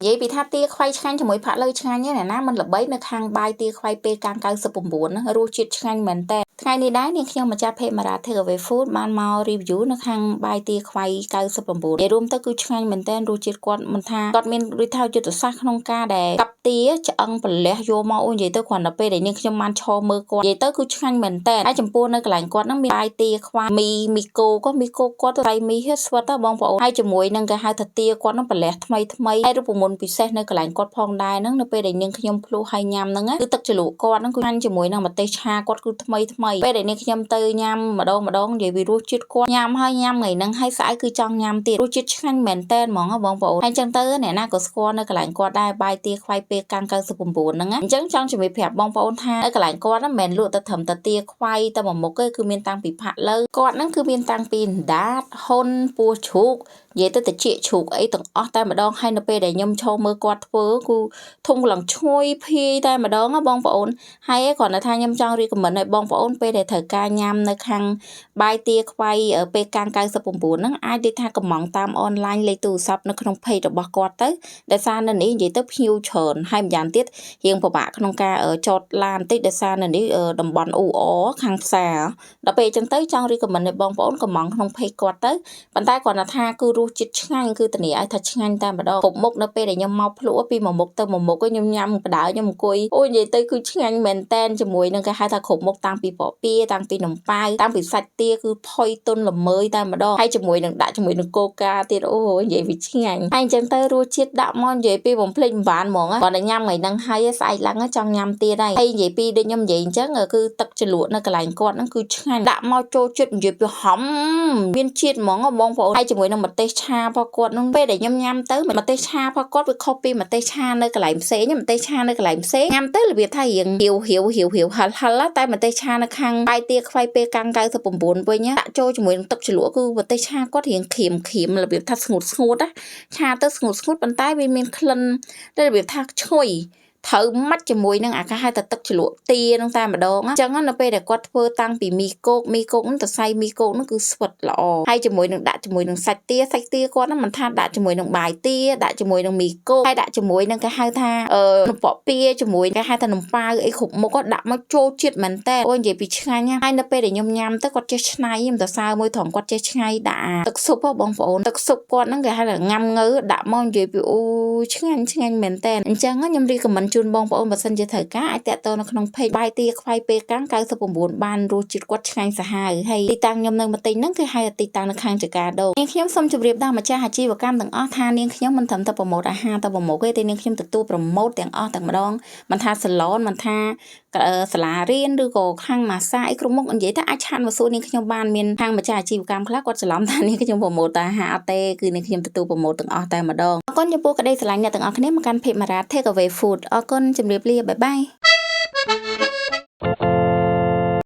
vậy bị tha tia khoai chanh cho mỗi phạt lời chanh nhé nè mình là bấy nó khang bài tia khoai pe càng cao sập bùn bùn nó ruột chít chanh mình tè ngày này đấy nhưng mà cha phê mà ra theo về food man mau review nó khang bài tia khoai cao sập bùn bùn để rôm tới cứ chanh mình tên ruột chít quạt mình tha quạt mình đi thao cho tụi sắc không ca để cặp tia cho ăn bẩn lẽ vô mau vậy tới khoản là pe để nhưng trong man cho mơ quạt vậy tới cứ chanh mình tên ai chấm pua nơi cái lạnh quạt nóมีbài tia khoai mi cô có mi cô quạt tay mi hết swat ta bong bộ hai chấm muối nâng cái hai thật tia quạt nó bẩn lẽ thay haiรูปมนต์ពិសេសនៅកន្លែងគាត់ផងដែរហ្នឹងនៅពេលដែលនាងខ្ញុំភ្លុះហើយញ៉ាំហ្នឹងគឺទឹកជ្រលក់គាត់ហ្នឹងគឺញ៉ាំជាមួយនឹងម្ទេសឆាគាត់គឺថ្មីពេលដែលនាងខ្ញុំទៅញ៉ាំម្ដងនិយាយពីរសជាតិគាត់ញ៉ាំហើយញ៉ាំថ្ងៃហ្នឹងហើយស្អែកគឺចង់ញ៉ាំទៀតរសជាតិឆ្ងាញ់មែនតែនហ្មងបងប្អូនហើយអញ្ចឹងទៅអ្នកណាក៏ស្គាល់នៅកន្លែងគាត់ដែរបាយទាខ្វាយពេលកាំង99ហ្នឹងអញ្ចឹងចង់ជំរាបប្រាប់បងប្អូនថានៅកន្លែងគាត់ហ្នឹងមិនមែនលក់តែត្រឹមតែទាខ្វាយតែមួយមុខទេគឺមានតាំងពីផាក់លើគាត់ហ្នឹងគឺមានតាំងពីដាតហ៊ុនពោះជ្រូកនិយាយទៅតិចជ្រូកអីទាំងអស់តែម្ដងហើយនៅពេលដែលខ្ញុំឈរមើលគាត់ធ្វើគឺធុំកន្លងឈ្ងុយភាយតែម្ដងបងប្អូនហើយគ្រាន់តែថាខ្ញុំចង់ recommend ឲ្យបងប្អូនពេលដែលត្រូវការញ៉ាំនៅខាងបាយទាខ្វៃពេលកាំង99ហ្នឹងអាចនិយាយថាកំងតាមអនឡាញលេខទូរស័ព្ទនៅក្នុង page របស់គាត់ទៅដែលសារនៅនេះនិយាយទៅភ្ញៀវច្រើនហើយម្យ៉ាងទៀតរៀងពិបាកក្នុងការចតឡានបន្តិចដែលសារនៅនេះតំបន់អ៊ូអខាងផ្សារដល់ពេលអញ្ចឹងទៅចង់ recommend ឲ្យបងប្អូនកំងក្នុង page គាត់ទៅប៉ុន្តែគ្រាន់តែថាគឺរសជាតិឆ្ងាញ់គឺធានាឲ្យថាឆ្ងាញ់តែម្ដងគ្រប់មុខនៅពេលដែលខ្ញុំមកភ្លក់ពីមួយមុខទៅមួយមុខខ្ញុំញ៉ាំបដៅខ្ញុំអង្គុយអូនិយាយទៅគឺឆ្ងាញ់មែនតែនជាមួយនឹងគេហៅថាគ្រប់មុខតាំងពីពពាតាំងពីនំប៉័យតាំងពីសាច់ទាគឺផុយទុនល្មើយតែម្ដងហើយជាមួយនឹងដាក់ជាមួយនឹងកូកាទៀតអូនិយាយវាឆ្ងាញ់ហើយអញ្ចឹងទៅរសជាតិដាក់មកនិយាយពីបំភ្លេចបំបានហ្មងគាត់តែញ៉ាំថ្ងៃហ្នឹងហើយស្អែកឡើងចង់ញ៉ាំទៀតហើយនិយាយពីដូចខ្ញុំនិយាយអញ្ចឹងគឺទឹកជ្រលក់នៅកន្លែងគាត់ហ្នឹងគឺឆ្ងាញ់ដាក់មកចូលចិត្តនិយាយពីហំមានជាតិហ្មងបងប្អូនហើយជាមួយនឹងម្ទេសឆារបស់គាត់ហ្នឹងពេលដែលខ្ញុំញ៉ាំទៅម្ទេសឆារបស់គាត់វាខុសពីម្ទេសឆានៅកន្លែងផ្សេងម្ទេសឆានៅកន្លែងផ្សេងញ៉ាំទៅរបៀបថារៀងហៀវហិលតែម្ទេសឆានៅខាងបាយទាខ្វៃពេលកាំង99វិញដាក់ចូលជាមួយនឹងទឹកជ្រលក់គឺម្ទេសឆាគាត់រៀងក្រៀមរបៀបថាស្ងួតណាឆាទៅស្ងួតប៉ុន្តែវាមានក្លិនដែលរបៀបថាឈ្ងុយត្រូវម៉ាច់ជាមួយនឹងអាការហៅតែទឹកជ្រលក់ទានឹងតែម្ដងអញ្ចឹងនៅពេលដែលគាត់ធ្វើតាំងពីមីគោកហ្នឹងទៅសៃមីគោកហ្នឹងគឺស្វិតល្អហើយជាមួយនឹងដាក់ជាមួយនឹងសាច់ទាគាត់ហ្នឹងមិនថាដាក់ជាមួយនឹងបាយទាដាក់ជាមួយនឹងមីគោកហើយដាក់ជាមួយនឹងគេហៅថានំពពាជាមួយគេហៅថានំប៉ាវអីគ្រប់មុខគាត់ដាក់មកចូលជាតិមែនតើអូនិយាយពីឆ្ងាញ់ហើយនៅពេលដែលខ្ញុំញ៉ាំទៅគាត់ចេះឆ្នៃខ្ញុំទៅសើមួយត្រង់គាត់ចេះឆ្នៃដាក់ទឹកស៊ុបបងប្អូនទឹកស៊ុបគាត់ហ្នឹងគេហៅថាញ៉ាំងើដាក់មកនិយាយពីអូឆ្ងាញ់មែនតើអញ្ចឹងខ្ញុំរីកមិនជូនបងប្អូនបើសិនជាត្រូវការអាចតាក់ទងនៅក្នុង page បាយទាខ្វៃពេលកាំង99បានរសជាតិគាត់ឆ្ងាញ់សាហាវហើយទីតាំងខ្ញុំនៅបន្ទិញហ្នឹងគឺហៅទីតាំងនៅខាងចកាដូនាងខ្ញុំសូមជម្រាបដល់ម្ចាស់អាជីវកម្មទាំងអស់ថានាងខ្ញុំមិនត្រឹមតែប្រម៉ូទអាហារតែប្រម៉ូទទេនាងខ្ញុំទទួលប្រម៉ូទទាំងអស់តែម្ដងមិនថាសាឡនមិនថាសាលារៀនឬក៏ខាងម៉ាសាអីគ្រប់មុខនិយាយថាអាចឆានមកសួរនាងខ្ញុំបានមានខាងម្ចាស់អាជីវកម្មខ្លះគាត់ច្រឡំថានាងខ្ញុំប្រម៉ូទតែអាហារអត់ទេគឺនាងខ្ញុំទទួលប្រម៉ូទទាំងអស់តែម្ដងអរគុណចំពោះក្តីស្រឡាញ់អ្នកទាំងអស់គ្នាមកកាន់ Page Mara Takeaway Food អរគុណជម្រាបលាបាយបាយ